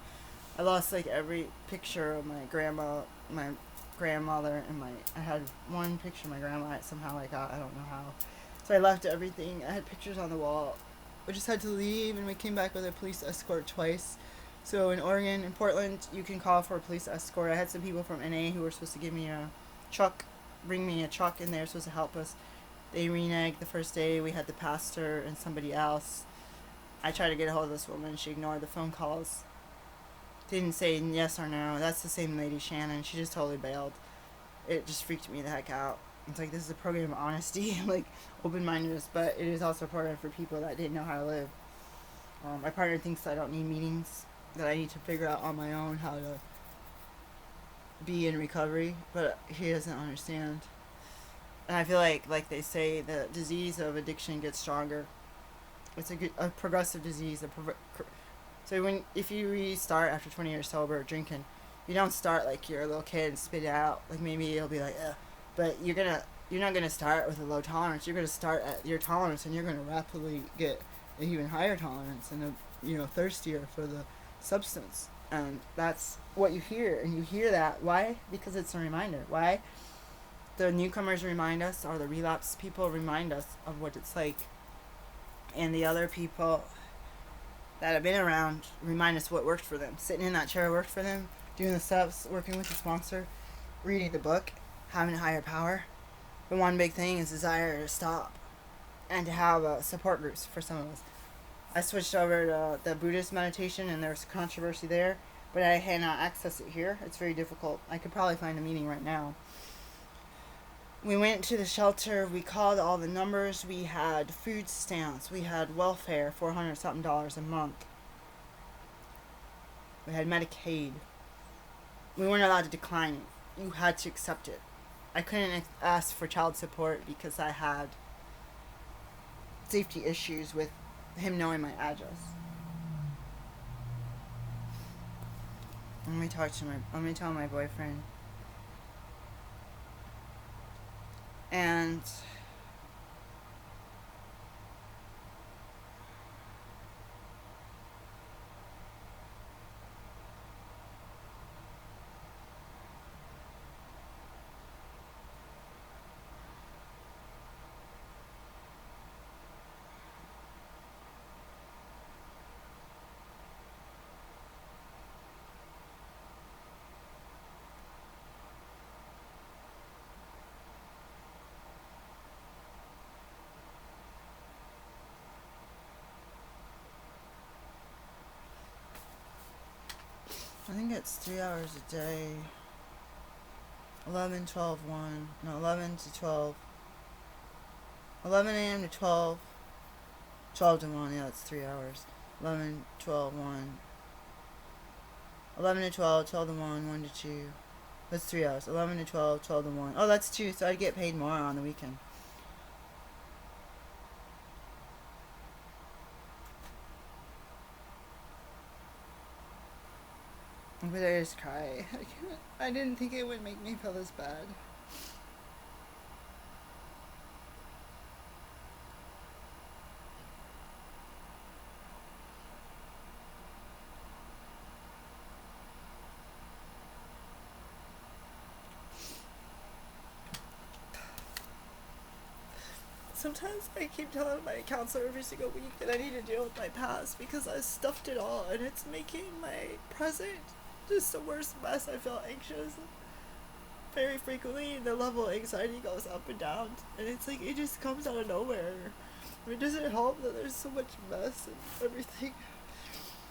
I lost like every picture of my grandma, my grandmother, and I had one picture of my grandma I somehow I got, I don't know how. So I left everything. I had pictures on the wall. We just had to leave, and we came back with a police escort twice. So in Oregon, in Portland, you can call for a police escort. I had some people from NA who were supposed to give me a truck, bring me a truck, and they were supposed to help us. They reneged the first day. We had the pastor and somebody else. I tried to get a hold of this woman. She ignored the phone calls. Didn't say yes or no. That's the same lady, Shannon. She just totally bailed. It just freaked me the heck out. It's like, this is a program of honesty, like open-mindedness, but it is also a program for people that didn't know how to live. My partner thinks I don't need meetings, that I need to figure out on my own how to be in recovery, but he doesn't understand. And I feel like they say, the disease of addiction gets stronger. It's a progressive disease. So if you restart after 20 years sober drinking, you don't start like you're a little kid and spit it out. Like maybe it'll be like, ugh. But you're not gonna start with a low tolerance. You're gonna start at your tolerance, and you're gonna rapidly get an even higher tolerance and thirstier for the substance. And that's what you hear, and you hear that. Why? Because it's a reminder. Why? The newcomers remind us, or the relapse people remind us of what it's like. And the other people that have been around remind us what worked for them. Sitting in that chair worked for them, doing the steps, working with the sponsor, reading the book, having a higher power. The one big thing is desire to stop and to have support groups for some of us. I switched over to the Buddhist meditation, and there's controversy there, but I cannot access it here. It's very difficult. I could probably find a meeting right now. We went to the shelter. We called all the numbers. We had food stamps. We had welfare, $400 something a month. We had Medicaid. We weren't allowed to decline it. You had to accept it. I couldn't ask for child support because I had safety issues with him knowing my address. Let me tell my boyfriend. And I think it's 3 hours a day. 11, 12, 1. No, 11 to 12. 11 a.m. to 12. 12 to 1. Yeah, that's 3 hours. 11, 12, 1. 11 to 12, 12 to 1, 1 to 2. That's 3 hours. 11 to 12, 12 to 1. Oh, that's 2, so I'd get paid more on the weekend. But I just cry. I didn't think it would make me feel this bad. Sometimes I keep telling my counselor every single week that I need to deal with my past because I stuffed it all and it's making my present just a worse mess. I feel anxious very frequently. The level of anxiety goes up and down, and it's like it just comes out of nowhere. I mean, does it help that there's so much mess and everything?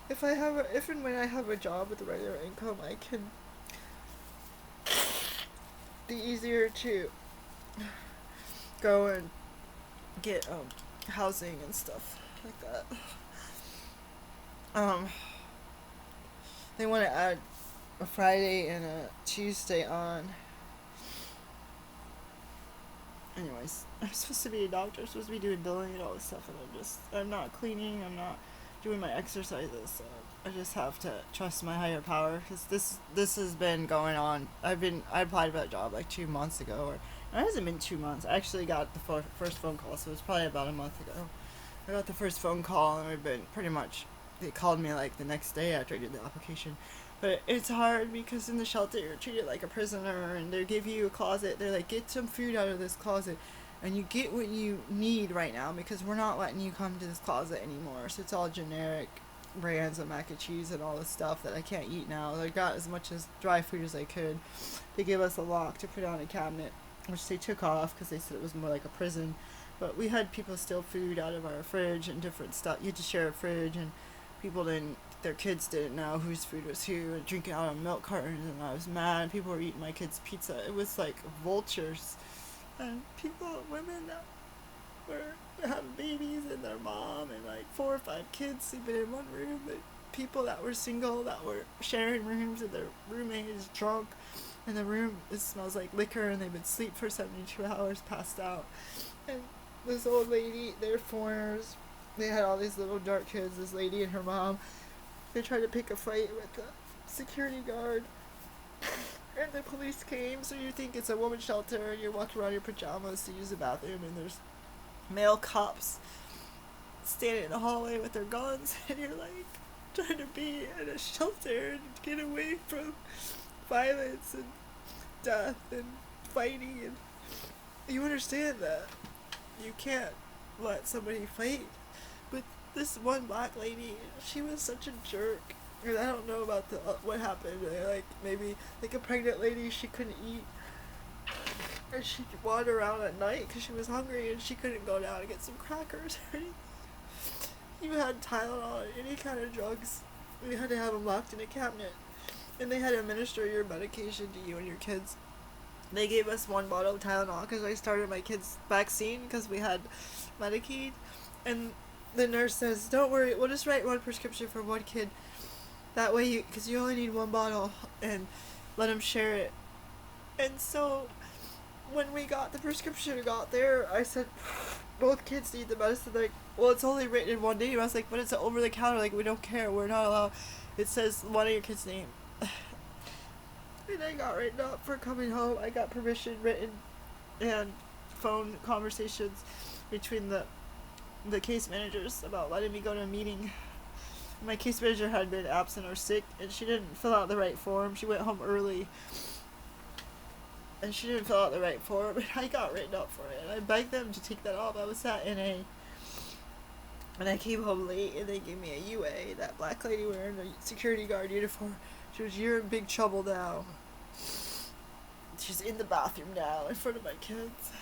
If and when I have a job with a regular income, I can be easier to go and get housing and stuff like that. Um, they want to add a Friday and a Tuesday on. Anyways, I'm supposed to be a doctor. I'm supposed to be doing billing and all this stuff, and I'm not cleaning. I'm not doing my exercises. So I just have to trust my higher power because this has been going on. I applied for that job like 2 months ago, or it hasn't been 2 months. I actually got the first phone call, so it was probably about a month ago. I got the first phone call, and we've been pretty much. They called me like the next day after I did the application. But it's hard because in the shelter you're treated like a prisoner, and they give you a closet. They're like, get some food out of this closet, and you get what you need right now because we're not letting you come to this closet anymore. So it's all generic brands of mac and cheese and all this stuff that I can't eat now. I got as much as dry food as I could. They gave us a lock to put on a cabinet, which they took off because they said it was more like a prison. But we had people steal food out of our fridge and different stuff. You had to share a fridge, and people didn't. Their kids didn't know whose food was who, and drinking out of milk cartons, and I was mad. People were eating my kids' pizza. It was like vultures, and women that were having babies and their mom, and like 4 or 5 kids sleeping in one room. And people that were single that were sharing rooms, and their roommate is drunk, and the room it smells like liquor, and they've been asleep for 72 hours, passed out. And this old lady, they're foreigners. They had all these little dark kids. This lady and her mom. They tried to pick a fight with the security guard, and the police came. So you think it's a woman's shelter, and you're walking around in your pajamas to use the bathroom, and there's male cops standing in the hallway with their guns, and you're like trying to be in a shelter and get away from violence and death and fighting, and you understand that you can't let somebody fight. But this one black lady, she was such a jerk. And I don't know about what happened. Like maybe like a pregnant lady, she couldn't eat, and she'd wander around at night because she was hungry, and she couldn't go down and get some crackers or anything. You had Tylenol, any kind of drugs. You had to have them locked in a cabinet, and they had to administer your medication to you and your kids. They gave us 1 bottle of Tylenol because I started my kids' vaccine because we had Medicaid, and the nurse says, don't worry, we'll just write 1 prescription for 1 kid. That way, because you only need 1 bottle, and let them share it. And so, when we got the prescription, got there, I said, both kids need the medicine. They're like, well, it's only written in 1 name. I was like, but it's over the counter. Like, we don't care. We're not allowed. It says one of your kids' name. And I got written up for coming home. I got permission written and phone conversations between the case managers about letting me go to a meeting. My case manager had been absent or sick, and she didn't fill out the right form. She went home early, and she didn't fill out the right form, and I got written up for it. And I begged them to take that off. I was at NA, and I came home late, and they gave me a UA. That black lady wearing the security guard uniform, she was, you're in big trouble now. She's in the bathroom now in front of my kids.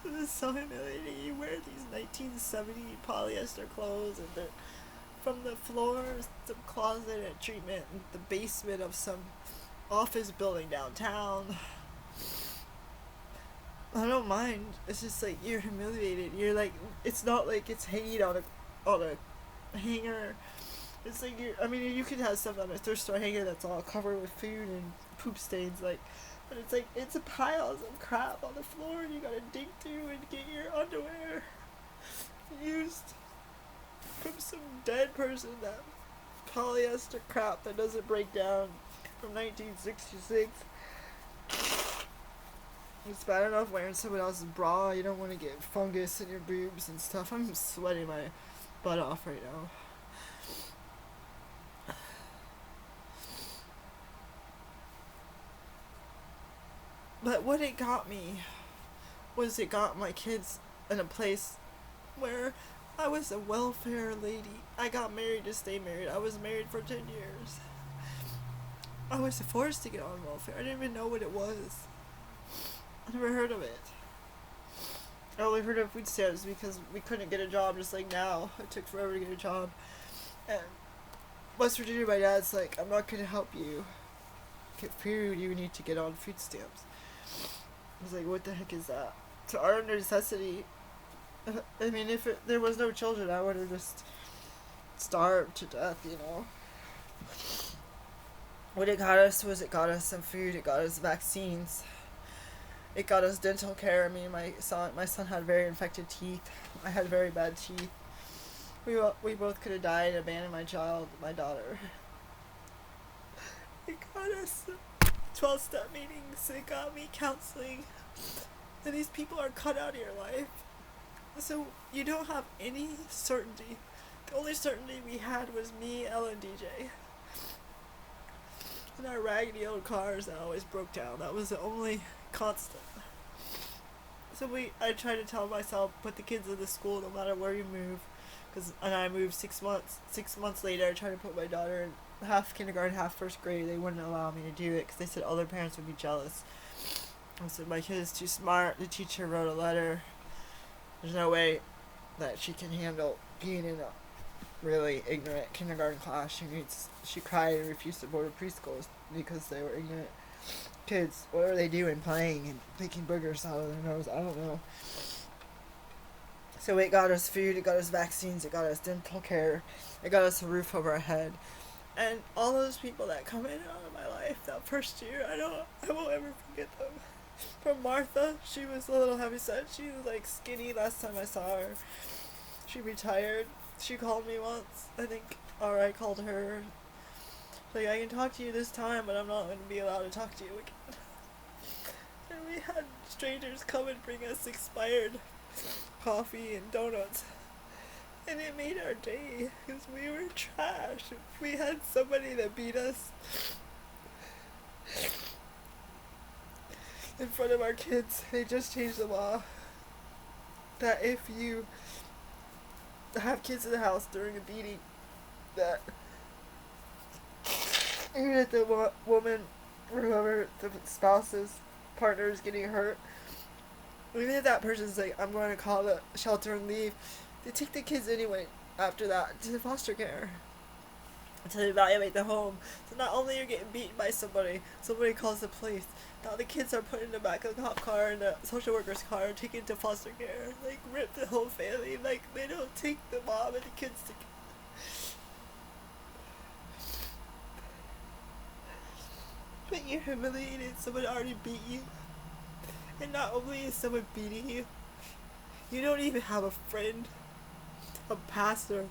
It was so humiliating. You wear these 1970 polyester clothes, and they're from the floors, some closet and treatment in the basement of some office building downtown. I don't mind. It's just like you're humiliated. You're like, it's not like it's hanging on a hanger. It's like you could have stuff on a thrift store hanger that's all covered with food and poop stains, like. But it's like, it's a pile of crap on the floor, and you gotta dig through and get your underwear used from some dead person, that polyester crap that doesn't break down. from 1966. It's bad enough wearing someone else's bra. You don't want to get fungus in your boobs and stuff. I'm sweating my butt off right now. But what it got me was it got my kids in a place where I was a welfare lady. I got married to stay married. I was married for 10 years. I was forced to get on welfare. I didn't even know what it was. I never heard of it. I only heard of food stamps because we couldn't get a job just like now. It took forever to get a job. And West Virginia, my dad's like, I'm not going to help you get food. You need to get on food stamps. I was like, what the heck is that? So our necessity. I mean, if there was no children, I would have just starved to death, you know. What it got us was it got us some food. It got us vaccines. It got us dental care. Me and my son had very infected teeth. I had very bad teeth. We both could have died and abandoned my daughter. It got us 12-step meetings. It got me counseling. And these people are cut out of your life. So you don't have any certainty. The only certainty we had was me, Ella, and DJ. And our raggedy old cars that always broke down. That was the only constant. So I tried to tell myself, put the kids in the school no matter where you move. And I moved 6 months. 6 months later, I tried to put my daughter in half kindergarten, half first grade. They wouldn't allow me to do it because they said other parents would be jealous. I said, my kid is too smart. The teacher wrote a letter. There's no way that she can handle being in a really ignorant kindergarten class. She cried and refused to go to preschool because they were ignorant kids. What are they doing? Playing and making boogers out of their nose? I don't know. So it got us food, it got us vaccines, it got us dental care, it got us a roof over our head. And all those people that come in and out of my life that first year, I won't ever forget them. From Martha, she was a little heavyset. She was like skinny last time I saw her. She retired. She called me once, I think, or I called her. Like, I can talk to you this time, but I'm not going to be allowed to talk to you again. And we had strangers come and bring us expired coffee and donuts. And it made our day, because we were trash. We had somebody that beat us in front of our kids. They just changed the law that if you have kids in the house during a beating, that even if the woman or whoever the spouse's partner is getting hurt, even if that person's like, I'm going to call the shelter and leave, they take the kids anyway after that to foster care to evaluate the home. So not only you're getting beaten by somebody calls the police. Now the kids are put in the back of the cop car and the social worker's car and taken to foster care. Like, rip the whole family. Like, they don't take the mom and the kids together. But you're humiliated. Someone already beat you. And not only is someone beating you, you don't even have a friend, a pastor,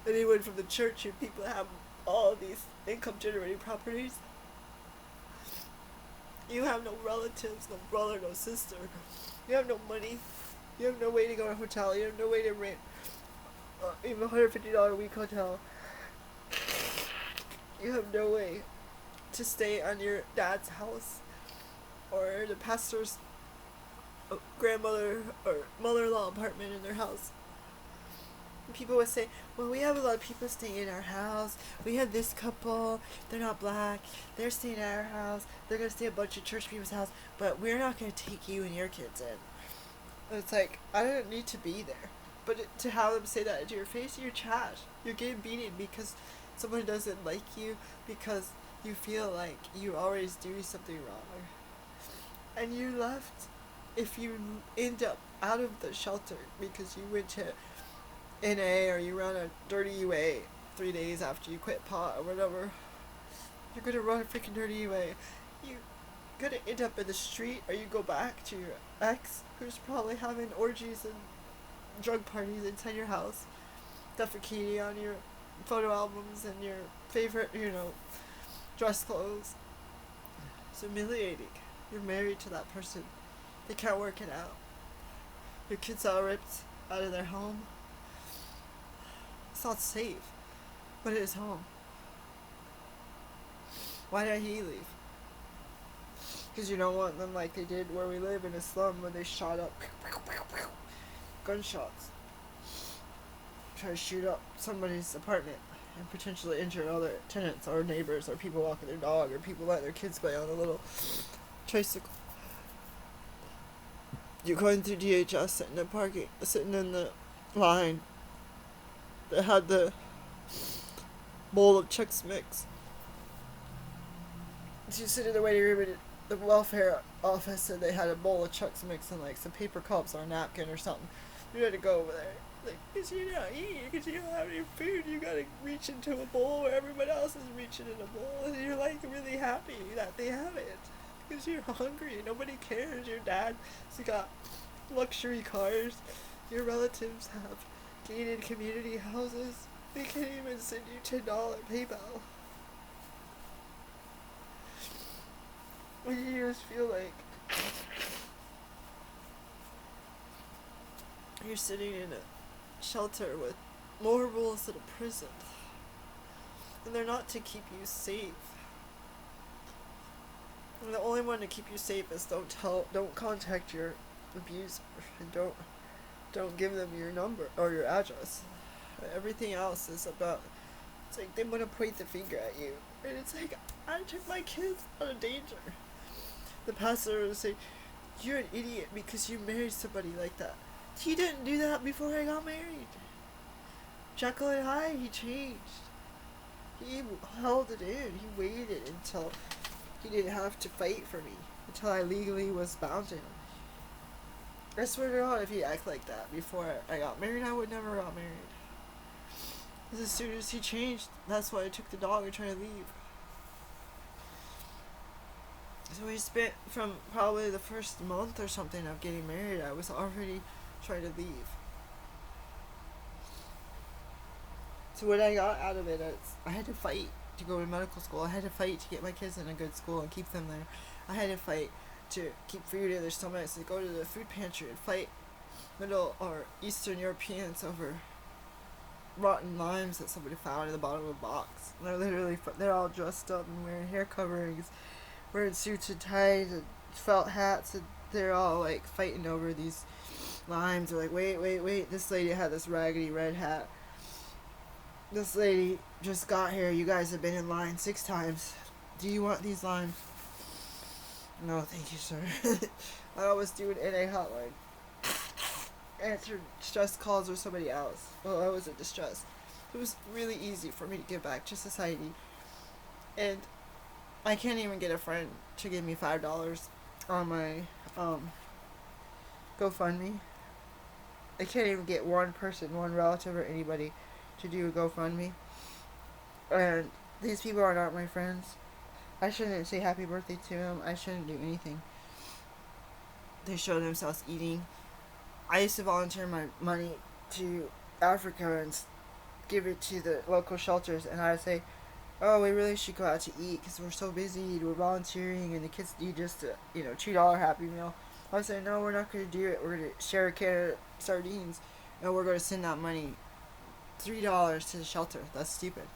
anyone from the church. You people have all of these income generating properties. You have no relatives, no brother, no sister. You have no money. You have no way to go to a hotel. You have no way to rent even $150 a week hotel. You have no way to stay on your dad's house or the pastor's grandmother or mother-in-law apartment in their house. People would say, well, we have a lot of people staying in our house. We have this couple, they're not black, they're staying at our house, they're going to stay at a bunch of church people's house, but we're not going to take you and your kids in. And it's like, I don't need to be there. But to have them say that to your face, you're trash. You're getting beaten because someone doesn't like you, because you feel like you always do something wrong. And you left, if you end up out of the shelter because you went to NA or you run a dirty UA 3 days after you quit pot or whatever, you're gonna run a freaking dirty UA. You're gonna end up in the street, or you go back to your ex who's probably having orgies and drug parties inside your house, defecating on your photo albums and your favorite, dress clothes. It's humiliating. You're married to that person. They can't work it out. Your kids are ripped out of their home. It's not safe, but it is home. Why did he leave? Because you don't want them like they did where we live in a slum when they shot up gunshots. Try to shoot up somebody's apartment and potentially injure other tenants or neighbors or people walking their dog or people letting their kids play on a little tricycle. You're going through DHS, sitting in the line that had the bowl of Chex Mix. You sit in the waiting room at the welfare office and they had a bowl of Chex Mix and like some paper cups or a napkin or something. You had to go over there. Like, because you're not eating, because you don't have any food, you gotta reach into a bowl where everybody else is reaching in a bowl, and you're like really happy that they have it. Because you're hungry, nobody cares. Your dad's got luxury cars, your relatives have gated community houses, they can't even send you $10 PayPal. When you just feel like you're sitting in a shelter with more rules than a prison. And they're not to keep you safe. And the only one to keep you safe is don't contact your abuser, and don't give them your number or your address. Everything else is about, it's like they want to point the finger at you. And it's like, I took my kids out of danger. The pastor would say, you're an idiot because you married somebody like that. He didn't do that before I got married. Jekyll and Hyde, he changed. He held it in. He waited until he didn't have to fight for me. Until I legally was bound to him. I swear to God, if he acted like that before I got married, I would never got married. Because as soon as he changed, that's why I took the dog and tried to leave. So we spent from probably the first month or something of getting married, I was already trying to leave. So what I got out of it is I had to fight to go to medical school. I had to fight to get my kids in a good school and keep them there. I had to fight to keep food in their stomachs, to go to the food pantry and fight Middle or Eastern Europeans over rotten limes that somebody found in the bottom of a box. And they're all dressed up and wearing hair coverings, wearing suits and ties and felt hats, and they're all like fighting over these limes. They're like, wait, this lady had this raggedy red hat. This lady just got here. You guys have been in line 6 times. Do you want these limes? No, thank you, sir. I always do an NA hotline. Answer stress calls or somebody else. Well, I was in distress. It was really easy for me to give back to society. And I can't even get a friend to give me $5 on my GoFundMe. I can't even get one person, one relative or anybody to do a GoFundMe. And these people are not my friends. I shouldn't say happy birthday to them. I shouldn't do anything. They show themselves eating. I used to volunteer my money to Africa and give it to the local shelters, and I would say, oh, we really should go out to eat because we're so busy, we're volunteering, and the kids need just a $2 Happy Meal. I would say, no, we're not going to do it. We're going to share a can of sardines, and we're going to send that money, $3 to the shelter. That's stupid.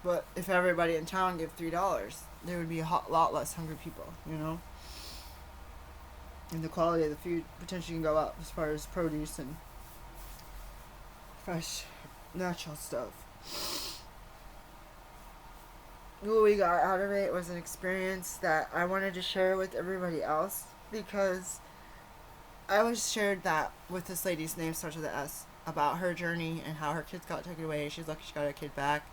But if everybody in town gave $3, there would be a lot less hungry people, you know? And the quality of the food potentially can go up as far as produce and fresh, natural stuff. What we got out of it was an experience that I wanted to share with everybody else, because I was shared that with this lady's name starts with an S, about her journey and how her kids got taken away. She's lucky she got her kid back.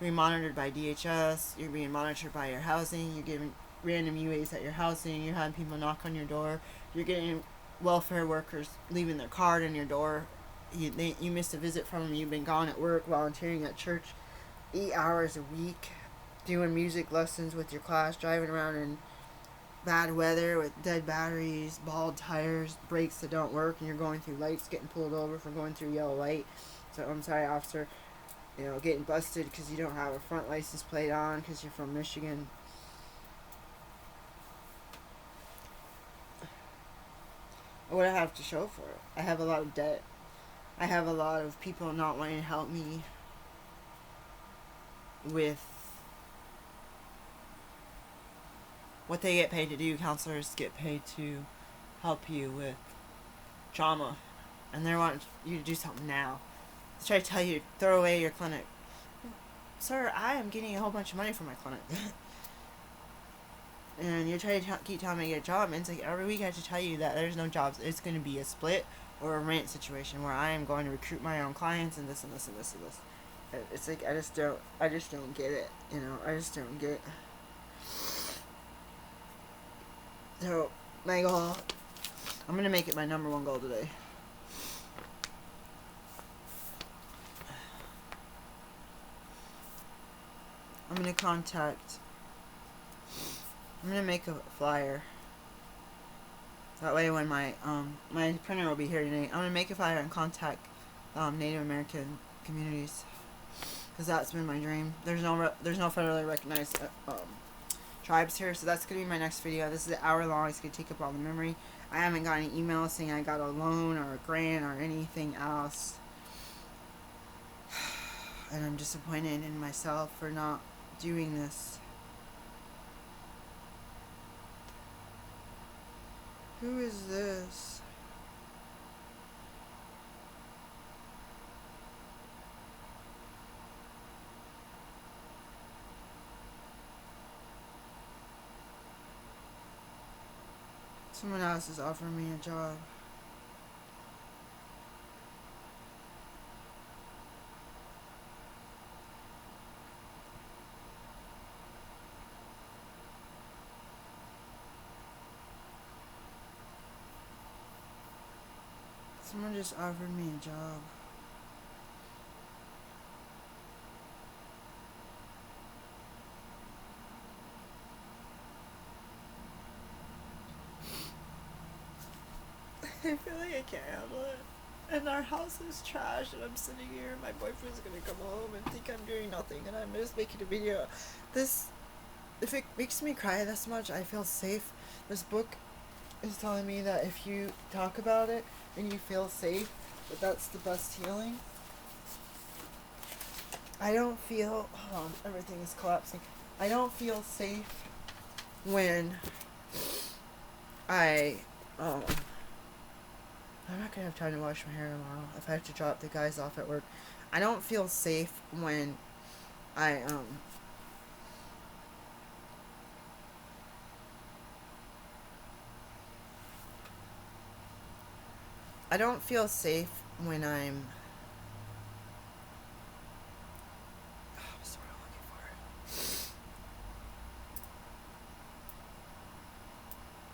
You're being monitored by DHS. You're being monitored by your housing. You're getting random UAs at your housing. You're having people knock on your door. You're getting welfare workers leaving their card in your door. You missed a visit from them. You've been gone at work, volunteering at church 8 hours a week, doing music lessons with your class, driving around in bad weather with dead batteries, bald tires, brakes that don't work, and you're going through lights, getting pulled over for going through yellow light. So, I'm sorry, officer. Getting busted because you don't have a front license plate on because you're from Michigan. What do I have to show for it? I have a lot of debt. I have a lot of people not wanting to help me with what they get paid to do. Counselors get paid to help you with trauma, and they want you to do something now. They try to tell you to throw away your clinic. Sir, I am getting a whole bunch of money from my clinic. And you try to keep telling me to get a job, and it's like every week I have to tell you that there's no jobs. It's going to be a split or a rent situation where I am going to recruit my own clients and this and this and this and this. It's like I just don't get it. You know, I just don't get. So my goal, I'm gonna make it my number one goal today. I'm gonna make a flyer. That way when my printer will be here today, I'm gonna make a flyer and contact Native American communities, because that's been my dream. There's no federally recognized tribes here, so that's gonna be my next video. This is an hour long. It's gonna take up all the memory. I haven't got any emails saying I got a loan or a grant or anything else, and I'm disappointed in myself for not doing this. Who is this? Someone else is offering me a job. Someone just offered me a job. I feel like I can't handle it. And our house is trash, and I'm sitting here, and my boyfriend's gonna come home and think I'm doing nothing, and I'm just making a video. If it makes me cry this much, I feel safe. This book is telling me that if you talk about it and you feel safe, that's the best healing. I don't feel, hold on, everything is collapsing. I don't feel safe when I'm not gonna have time to wash my hair tomorrow if I have to drop the guys off at work. I don't feel safe when I don't feel safe when I'm what's the word I'm looking for?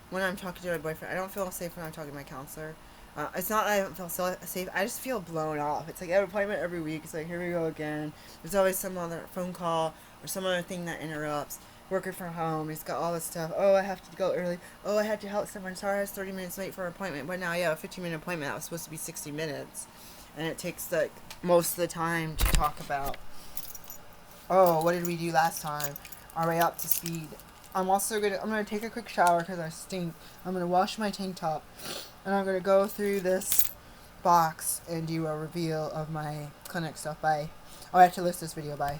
When I'm talking to my boyfriend. I don't feel safe when I'm talking to my counselor. It's not that I don't feel safe. I just feel blown off. It's like I have an appointment every week. It's like, here we go again. There's always some other phone call or some other thing that interrupts. Working from home. He's got all this stuff. Oh, I have to go early. Oh, I had to help someone. Sorry, I was 30 minutes late for an appointment. But now, yeah, a 15-minute appointment that was supposed to be 60 minutes. And it takes, like, most of the time to talk about, oh, what did we do last time? Are we up to speed? I'm gonna take a quick shower because I stink. I'm gonna wash my tank top, and I'm gonna go through this box and do a reveal of my clinic stuff. Bye. Oh, I have to list this video. Bye.